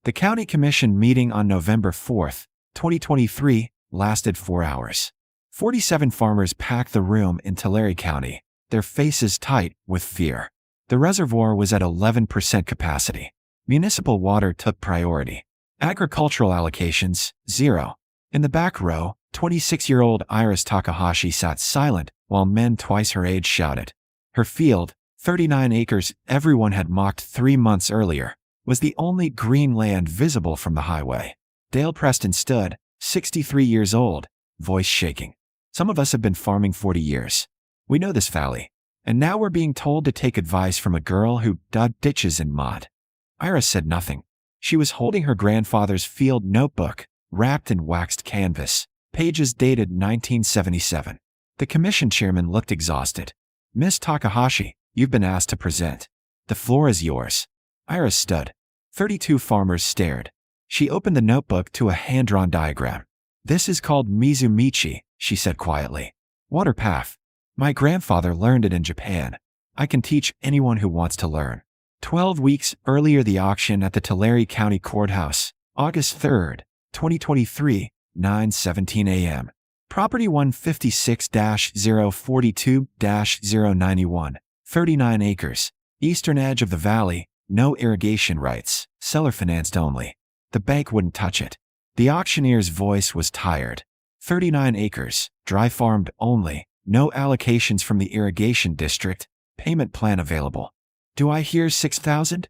The county commission meeting on November 4, 2023, lasted 4 hours. 47 farmers packed the room in Tulare County, their faces tight with fear. The reservoir was at 11% capacity. Municipal water took priority. Agricultural allocations, 0. In the back row, 26-year-old Iris Takahashi sat silent while men twice her age shouted. Her field, 39 acres everyone had mocked 3 months earlier, was the only green land visible from the highway. Dale Preston stood, 63 years old, voice shaking. Some of us have been farming 40 years. We know this valley. And now we're being told to take advice from a girl who dug ditches in mud. Iris said nothing. She was holding her grandfather's field notebook, wrapped in waxed canvas, pages dated 1977. The commission chairman looked exhausted. Miss Takahashi, you've been asked to present. The floor is yours. Iris stood. 32 farmers stared. She opened the notebook to a hand-drawn diagram. This is called Mizumichi, she said quietly. Water path. My grandfather learned it in Japan. I can teach anyone who wants to learn. 12 weeks earlier, the auction at the Tulare County Courthouse, August 3, 2023, 9:17 a.m. Property 156-042-091, 39 acres, eastern edge of the valley, no irrigation rights, seller financed only. The bank wouldn't touch it. The auctioneer's voice was tired. 39 acres, dry farmed only, no allocations from the irrigation district, payment plan available. Do I hear 6,000?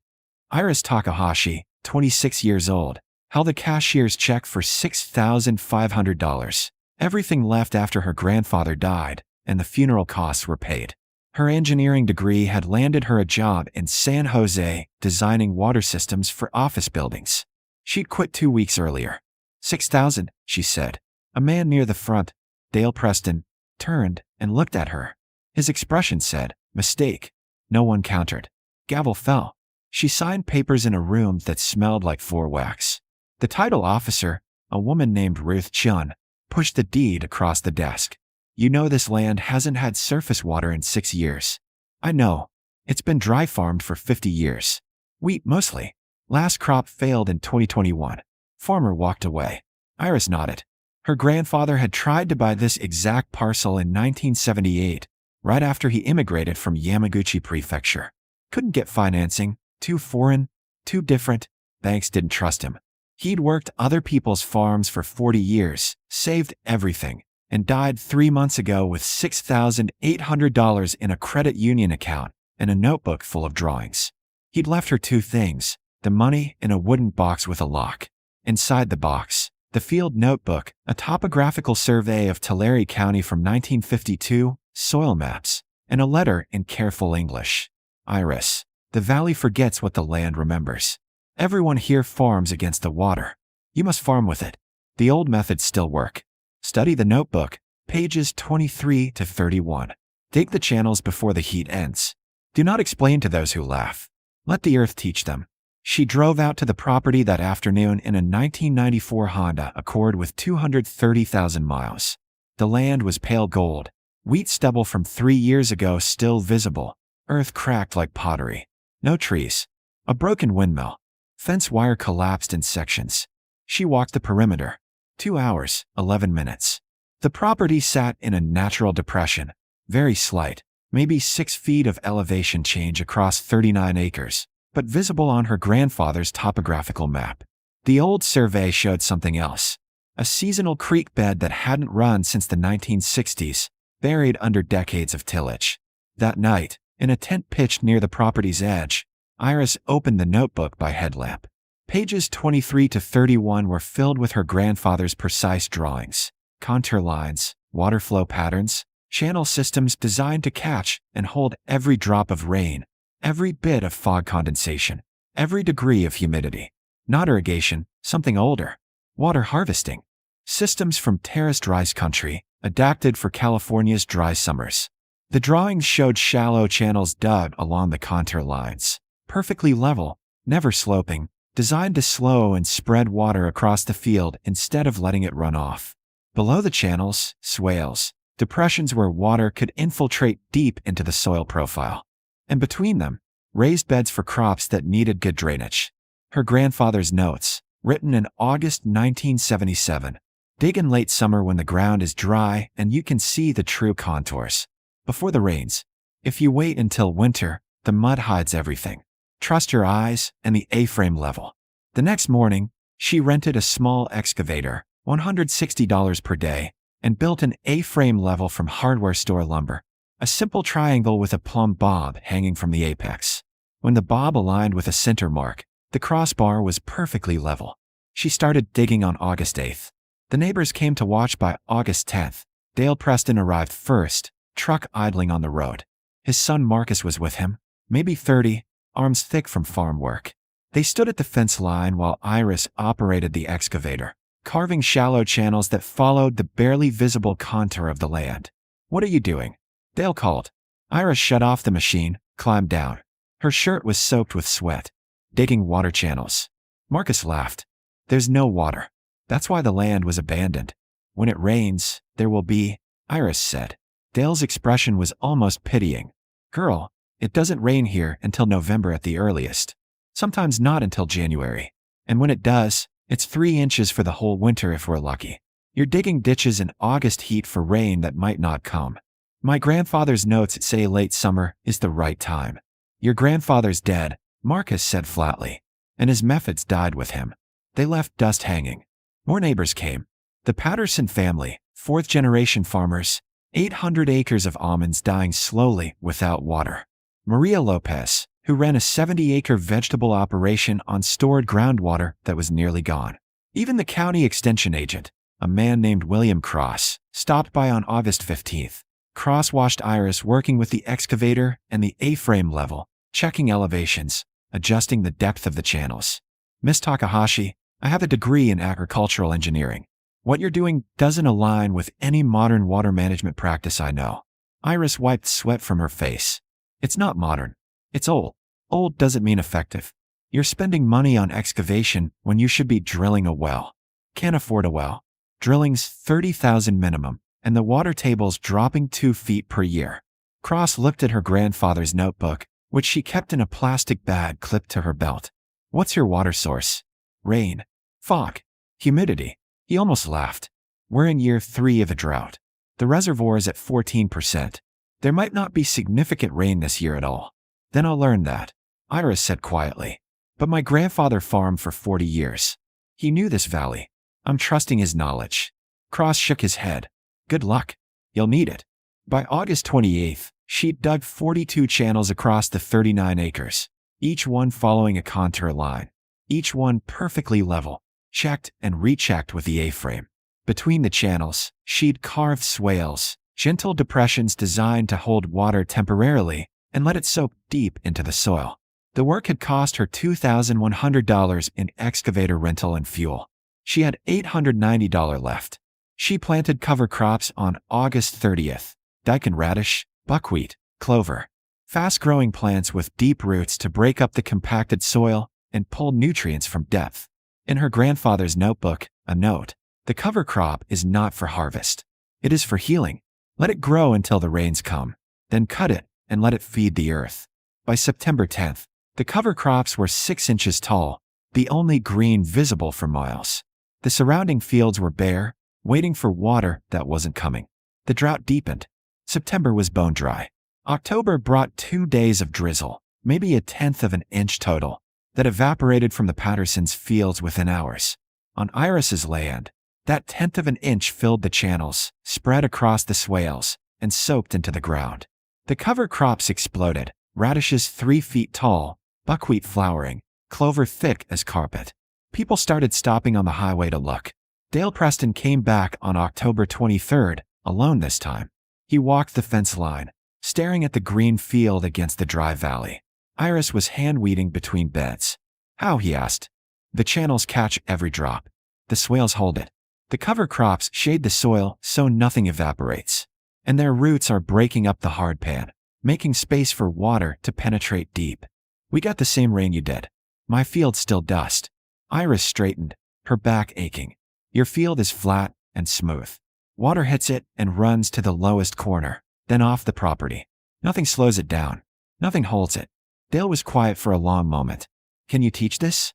Iris Takahashi, 26 years old, held a cashier's check for $6,500. Everything left after her grandfather died, and the funeral costs were paid. Her engineering degree had landed her a job in San Jose, designing water systems for office buildings. She'd quit 2 weeks earlier. 6,000, she said. A man near the front, Dale Preston, turned and looked at her. His expression said, mistake. No one countered. Gavel fell. She signed papers in a room that smelled like floor wax. The title officer, a woman named Ruth Chun, pushed the deed across the desk. You know this land hasn't had surface water in 6 years. I know. It's been dry farmed for 50 years. Wheat mostly. Last crop failed in 2021. Farmer walked away. Iris nodded. Her grandfather had tried to buy this exact parcel in 1978, right after he immigrated from Yamaguchi Prefecture. Couldn't get financing, too foreign, too different, banks didn't trust him. He'd worked other people's farms for 40 years, saved everything, and died 3 months ago with $6,800 in a credit union account and a notebook full of drawings. He'd left her 2 things, the money in a wooden box with a lock. Inside the box, the field notebook, a topographical survey of Tulare County from 1952, soil maps, and a letter in careful English. Iris, the valley forgets what the land remembers. Everyone here farms against the water. You must farm with it. The old methods still work. Study the notebook, pages 23 to 31. Dig the channels before the heat ends. Do not explain to those who laugh. Let the earth teach them. She drove out to the property that afternoon in a 1994 Honda Accord with 230,000 miles. The land was pale gold. Wheat stubble from 3 years ago still visible. Earth cracked like pottery. No trees. A broken windmill. Fence wire collapsed in sections. She walked the perimeter. 2 hours, 11 minutes. The property sat in a natural depression. Very slight. Maybe 6 feet of elevation change across 39 acres, but visible on her grandfather's topographical map. The old survey showed something else. A seasonal creek bed that hadn't run since the 1960s, buried under decades of tillage. That night, in a tent pitched near the property's edge, Iris opened the notebook by headlamp. Pages 23 to 31 were filled with her grandfather's precise drawings, contour lines, water flow patterns, channel systems designed to catch and hold every drop of rain, every bit of fog condensation, every degree of humidity. Not irrigation, something older. Water harvesting. Systems from terraced rice country, adapted for California's dry summers. The drawings showed shallow channels dug along the contour lines, perfectly level, never sloping, designed to slow and spread water across the field instead of letting it run off. Below the channels, swales, depressions where water could infiltrate deep into the soil profile. And between them, raised beds for crops that needed good drainage. Her grandfather's notes, written in August 1977. Dig in late summer when the ground is dry and you can see the true contours. Before the rains. If you wait until winter, the mud hides everything. Trust your eyes and the A-frame level. The next morning, she rented a small excavator, $160 per day, and built an A-frame level from hardware store lumber. A simple triangle with a plumb bob hanging from the apex. When the bob aligned with a center mark, the crossbar was perfectly level. She started digging on August 8th. The neighbors came to watch by August 10th. Dale Preston arrived first, truck idling on the road. His son Marcus was with him, maybe 30, arms thick from farm work. They stood at the fence line while Iris operated the excavator, carving shallow channels that followed the barely visible contour of the land. "What are you doing?" Dale called. Iris shut off the machine, climbed down. Her shirt was soaked with sweat. "Digging water channels." Marcus laughed. "There's no water. That's why the land was abandoned. When it rains, there will be," Iris said. Dale's expression was almost pitying. "Girl, it doesn't rain here until November at the earliest. Sometimes not until January. And when it does, it's 3 inches for the whole winter if we're lucky. You're digging ditches in August heat for rain that might not come. My grandfather's notes say late summer is the right time." "Your grandfather's dead," Marcus said flatly. "And his methods died with him." They left dust hanging. More neighbors came. The Patterson family, 4th-generation farmers, 800 acres of almonds dying slowly without water. Maria Lopez, who ran a 70-acre vegetable operation on stored groundwater that was nearly gone. Even the county extension agent, a man named William Cross, stopped by on August 15th. Cross watched Iris working with the excavator and the A-frame level, checking elevations, adjusting the depth of the channels. "Miss Takahashi, I have a degree in agricultural engineering. What you're doing doesn't align with any modern water management practice I know." Iris wiped sweat from her face. "It's not modern. It's old. Old doesn't mean effective. You're spending money on excavation when you should be drilling a well. Can't afford a well. Drilling's $30,000 minimum, and the water table's dropping 2 feet per year." Cross looked at her grandfather's notebook, which she kept in a plastic bag clipped to her belt. "What's your water source?" "Rain. Fog. Humidity." He almost laughed. "We're in year 3 of a drought. The reservoir is at 14%. There might not be significant rain this year at all." "Then I'll learn that," Iris said quietly. "But my grandfather farmed for 40 years. He knew this valley. I'm trusting his knowledge." Cross shook his head. "Good luck. You'll need it." By August 28th, she'd dug 42 channels across the 39 acres, each one following a contour line, each one perfectly level, checked and rechecked with the A-frame. Between the channels, she'd carved swales, gentle depressions designed to hold water temporarily and let it soak deep into the soil. The work had cost her $2,100 in excavator rental and fuel. She had $890 left. She planted cover crops on August 30th, daikon radish, buckwheat, clover. Fast-growing plants with deep roots to break up the compacted soil and pull nutrients from depth. In her grandfather's notebook, a note: "The cover crop is not for harvest. It is for healing. Let it grow until the rains come. Then cut it and let it feed the earth." By September 10th, the cover crops were 6 inches tall, the only green visible for miles. The surrounding fields were bare, waiting for water that wasn't coming. The drought deepened. September was bone dry. October brought 2 days of drizzle, maybe 1/10 of an inch total, that evaporated from the Pattersons' fields within hours. On Iris's land, that 1/10 of an inch filled the channels, spread across the swales, and soaked into the ground. The cover crops exploded, radishes 3 feet tall, buckwheat flowering, clover thick as carpet. People started stopping on the highway to look. Dale Preston came back on October 23rd, alone this time. He walked the fence line, staring at the green field against the dry valley. Iris was hand-weeding between beds. "How?" he asked. "The channels catch every drop. The swales hold it. The cover crops shade the soil so nothing evaporates. And their roots are breaking up the hard pan, making space for water to penetrate deep. We got the same rain you did. My field's still dust." Iris straightened, her back aching. "Your field is flat and smooth. Water hits it and runs to the lowest corner, then off the property. Nothing slows it down. Nothing holds it." Dale was quiet for a long moment. "Can you teach this?"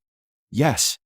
Yes.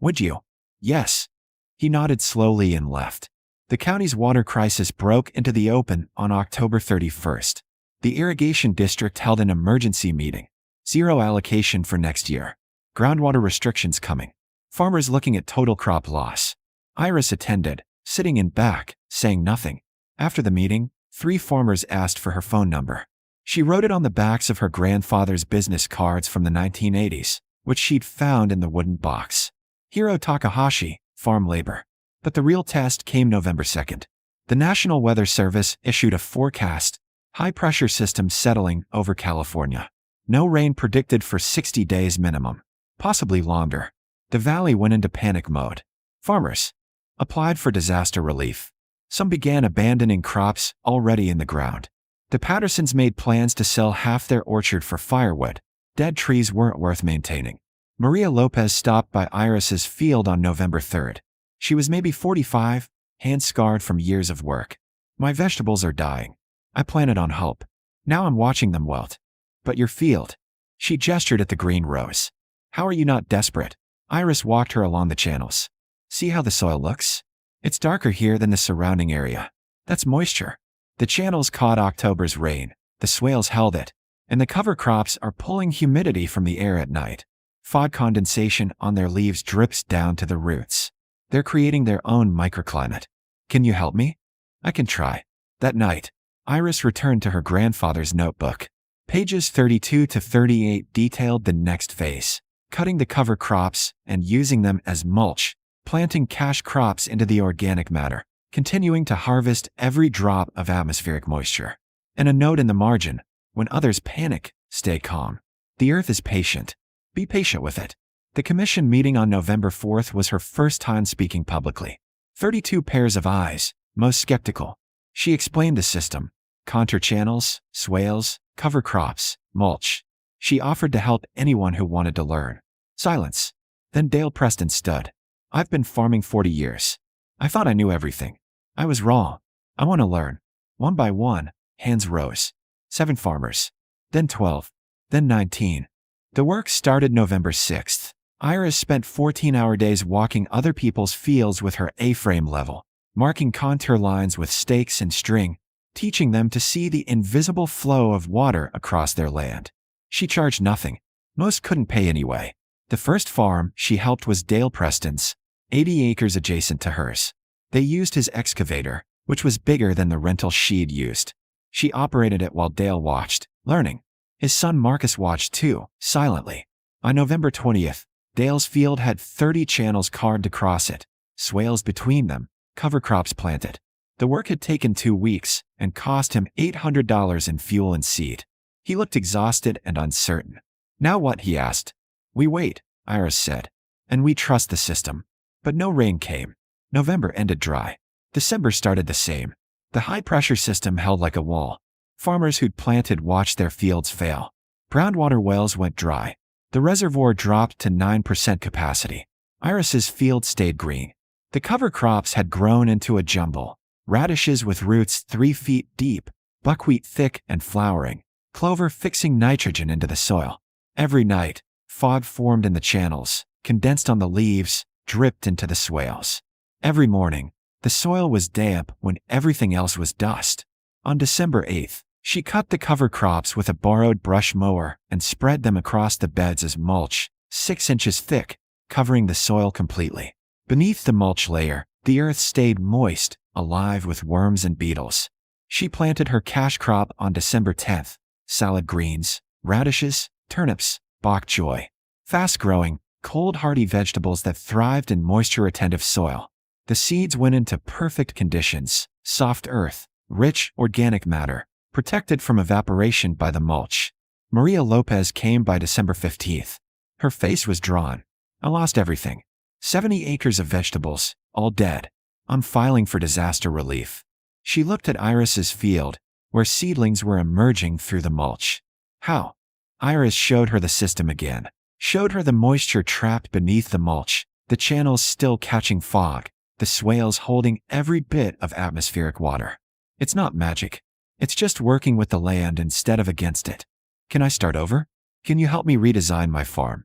Would you? Yes. He nodded slowly and left. The county's water crisis broke into the open on October 31st. The irrigation district held an emergency meeting. Zero allocation for next year. Groundwater restrictions coming. Farmers looking at total crop loss. Iris attended, sitting in back, saying nothing. After the meeting, 3 farmers asked for her phone number. She wrote it on the backs of her grandfather's business cards from the 1980s, which she'd found in the wooden box. Hiro Takahashi, farm labor. But the real test came November 2nd. The National Weather Service issued a forecast, high-pressure system settling over California. No rain predicted for 60 days minimum, possibly longer. The valley went into panic mode. Farmers applied for disaster relief. Some began abandoning crops already in the ground. The Pattersons made plans to sell half their orchard for firewood. Dead trees weren't worth maintaining. Maria Lopez stopped by Iris's field on November 3rd. She was maybe 45, hands scarred from years of work. My vegetables are dying. I planted on hope. Now I'm watching them wilt. But your field. She gestured at the green rows. How are you not desperate? Iris walked her along the channels. See how the soil looks? It's darker here than the surrounding area. That's moisture. The channels caught October's rain. The swales held it. And the cover crops are pulling humidity from the air at night. Fog condensation on their leaves drips down to the roots. They're creating their own microclimate. Can you help me? I can try. That night, Iris returned to her grandfather's notebook. Pages 32 to 38 detailed the next phase, cutting the cover crops and using them as mulch, planting cash crops into the organic matter, continuing to harvest every drop of atmospheric moisture. And a note in the margin, when others panic, stay calm. The earth is patient. Be patient with it. The commission meeting on November 4th was her first time speaking publicly. 32 pairs of eyes, most skeptical. She explained the system: contour channels, swales, cover crops, mulch. She offered to help anyone who wanted to learn. Silence. Then Dale Preston stood. I've been farming 40 years. I thought I knew everything. I was wrong. I want to learn. One by one, hands rose. 7 farmers. Then 12. Then 19. The work started November 6th. Iris spent 14-hour days walking other people's fields with her A-frame level, marking contour lines with stakes and string, teaching them to see the invisible flow of water across their land. She charged nothing. Most couldn't pay anyway. The first farm she helped was Dale Preston's, 80 acres adjacent to hers. They used his excavator, which was bigger than the rental she'd used. She operated it while Dale watched, learning. His son Marcus watched too, silently. On November 20th, Dale's field had 30 channels carved across it, swales between them, cover crops planted. The work had taken 2 weeks and cost him $800 in fuel and seed. He looked exhausted and uncertain. Now what? He asked. We wait, Iris said. And we trust the system. But no rain came. November ended dry. December started the same. The high-pressure system held like a wall. Farmers who'd planted watched their fields fail. Groundwater wells went dry. The reservoir dropped to 9% capacity. Iris's field stayed green. The cover crops had grown into a jumble. Radishes with roots 3 feet deep, buckwheat thick and flowering, clover fixing nitrogen into the soil. Every night, fog formed in the channels, condensed on the leaves, dripped into the swales. Every morning, the soil was damp when everything else was dust. On December 8th, she cut the cover crops with a borrowed brush mower and spread them across the beds as mulch, 6 inches thick, covering the soil completely. Beneath the mulch layer, the earth stayed moist, alive with worms and beetles. She planted her cash crop on December 10th, salad greens, radishes, turnips, bok choy. Fast-growing, cold-hardy vegetables that thrived in moisture-retentive soil. The seeds went into perfect conditions, soft earth, rich organic matter, protected from evaporation by the mulch. Maria Lopez came by December 15th. Her face was drawn. I lost everything. 70 acres of vegetables, all dead. I'm filing for disaster relief. She looked at Iris's field, where seedlings were emerging through the mulch. How? Iris showed her the system again. Showed her the moisture trapped beneath the mulch, the channels still catching fog, the swales holding every bit of atmospheric water. It's not magic. It's just working with the land instead of against it. Can I start over? Can you help me redesign my farm?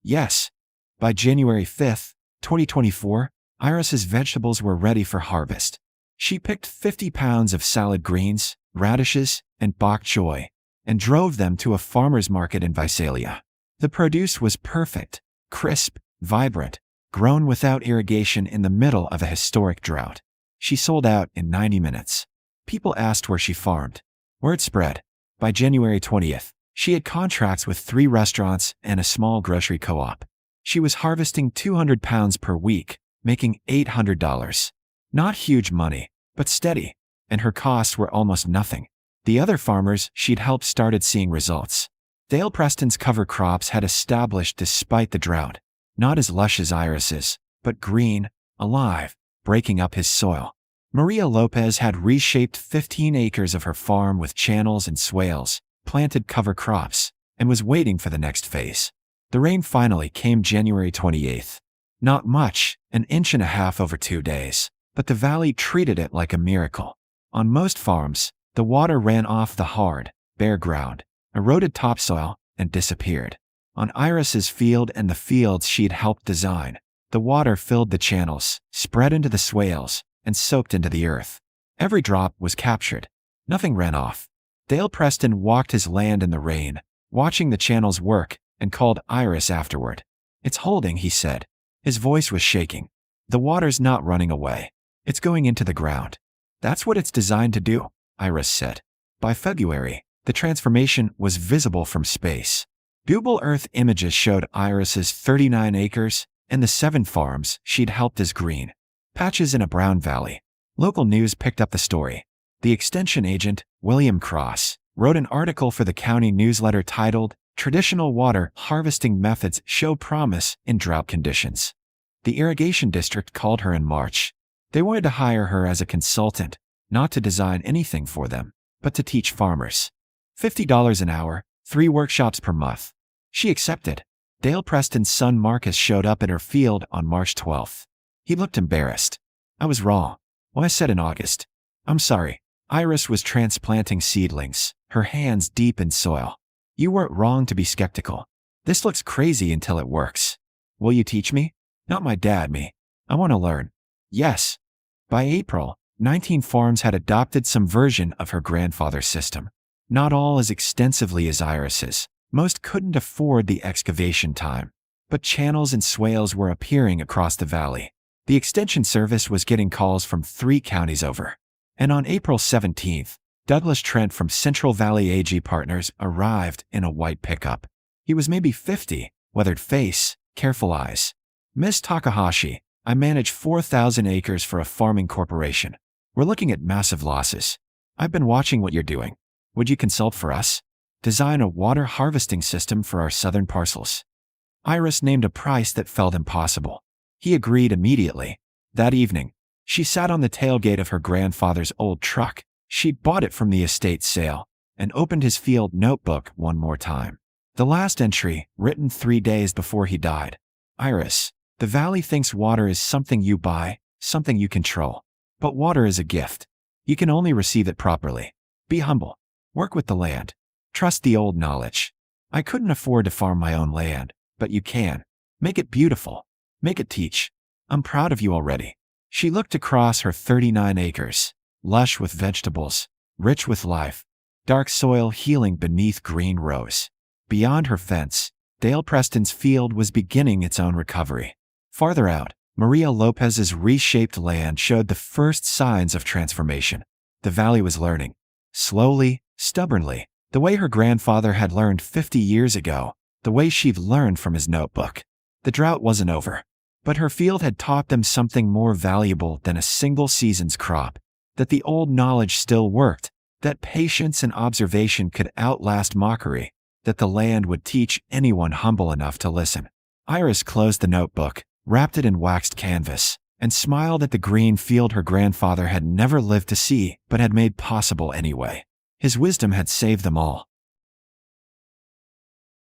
Yes. By January 5, 2024, Iris's vegetables were ready for harvest. She picked 50 pounds of salad greens, radishes, and bok choy, and drove them to a farmer's market in Visalia. The produce was perfect, crisp, vibrant, grown without irrigation in the middle of a historic drought. She sold out in 90 minutes. People asked where she farmed. Word spread. By January 20th, she had contracts with 3 restaurants and a small grocery co-op. She was harvesting 200 pounds per week, making $800. Not huge money, but steady, and her costs were almost nothing. The other farmers she'd helped started seeing results. Dale Preston's cover crops had established despite the drought, not as lush as Iris's, but green, alive, breaking up his soil. Maria Lopez had reshaped 15 acres of her farm with channels and swales, planted cover crops, and was waiting for the next phase. The rain finally came January 28th. Not much, 1.5 inches over 2 days, but the valley treated it like a miracle. On most farms, the water ran off the hard, bare ground, eroded topsoil, and disappeared. On Iris's field and the fields she'd helped design, the water filled the channels, spread into the swales, and soaked into the earth. Every drop was captured. Nothing ran off. Dale Preston walked his land in the rain, watching the channels work, and called Iris afterward. "It's holding," he said. His voice was shaking. "The water's not running away. It's going into the ground. That's what it's designed to do," Iris said. By February, the transformation was visible from space. Google Earth images showed Iris's 39 acres and the 7 farms she'd helped as green patches in a brown valley. Local news picked up the story. The extension agent, William Cross, wrote an article for the county newsletter titled, "Traditional Water Harvesting Methods Show Promise in Drought Conditions." The irrigation district called her in March. They wanted to hire her as a consultant, not to design anything for them, but to teach farmers. $50 an hour, 3 workshops per month. She accepted. Dale Preston's son Marcus showed up at her field on March 12th. He looked embarrassed. "I was wrong. Well, I said in August. I'm sorry." Iris was transplanting seedlings, her hands deep in soil. "You weren't wrong to be skeptical. This looks crazy until it works. Will you teach me?" "Not my dad, me. I want to learn." "Yes." By April, 19 farms had adopted some version of her grandfather's system. Not all as extensively as Iris's. Most couldn't afford the excavation time. But channels and swales were appearing across the valley. The extension service was getting calls from 3 counties over. And on April 17th, Douglas Trent from Central Valley AG Partners arrived in a white pickup. He was maybe 50, weathered face, careful eyes. "Miss Takahashi, I manage 4,000 acres for a farming corporation. We're looking at massive losses. I've been watching what you're doing. Would you consult for us? Design a water harvesting system for our southern parcels." Iris named a price that felt impossible. He agreed immediately. That evening, she sat on the tailgate of her grandfather's old truck. She'd bought it from the estate sale, and opened his field notebook one more time. The last entry, written 3 days before he died. "Iris, the valley thinks water is something you buy, something you control. But water is a gift. You can only receive it properly. Be humble. Work with the land. Trust the old knowledge. I couldn't afford to farm my own land, but you can. Make it beautiful. Make it teach. I'm proud of you already." She looked across her 39 acres, lush with vegetables, rich with life, dark soil healing beneath green rows. Beyond her fence, Dale Preston's field was beginning its own recovery. Farther out, Maria Lopez's reshaped land showed the first signs of transformation. The valley was learning. Slowly, stubbornly, the way her grandfather had learned 50 years ago, the way she'd learned from his notebook. The drought wasn't over. But her field had taught them something more valuable than a single season's crop, that the old knowledge still worked, that patience and observation could outlast mockery, that the land would teach anyone humble enough to listen. Iris closed the notebook, wrapped it in waxed canvas, and smiled at the green field her grandfather had never lived to see but had made possible anyway. His wisdom had saved them all.